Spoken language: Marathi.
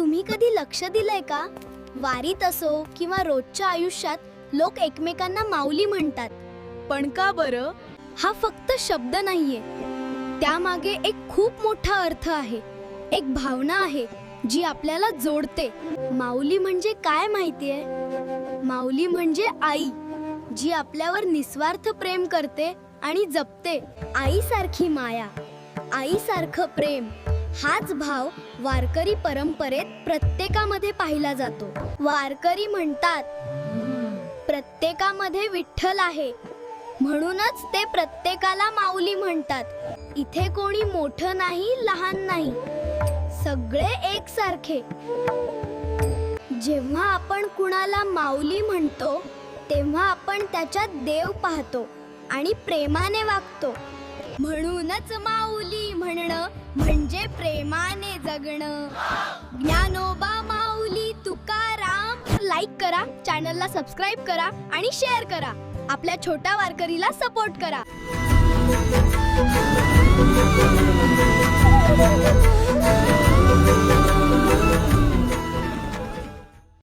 तुम्ही कधी लक्ष दिलंय का? वारीत असो किंवा रोजच्या आयुष्यात लोक एकमेकांना माऊली म्हणतात. पण का बरं? हा फक्त शब्द नाहीये, त्यामागे एक खूप मोठा अर्थ आहे, एक भावना आहे जी आपल्याला जोडते. माऊली म्हणजे काय माहितीये? माऊली म्हणजे आई, जी आपल्यावर निस्वार्थ प्रेम करते आणि जपते. आईसारखी माया, आईसारखं प्रेम, हाच भाव वारकरी परंपरेत प्रत्येकामध्ये पाहिला जातो. वारकरी म्हणतात, प्रत्येकामध्ये विठ्ठल आहे, म्हणूनच ते प्रत्येकाला माऊली म्हणतात. इथे कोणी मोठं नाही, लहान नाही, सगळे एकसारखे. जेव्हा आपण कुणाला माऊली म्हणतो तेव्हा आपण त्याच्यात देव पाहतो आणि प्रेमाने वागतो. म्हणूनच माऊली म्हणणं म्हणजे प्रेमाने जगणं. ज्ञानोबा माऊली तुकाराम. लाईक करा, चॅनलला सबस्क्राईब करा आणि शेअर करा. आपल्या छोट्या वारकरीला सपोर्ट करा.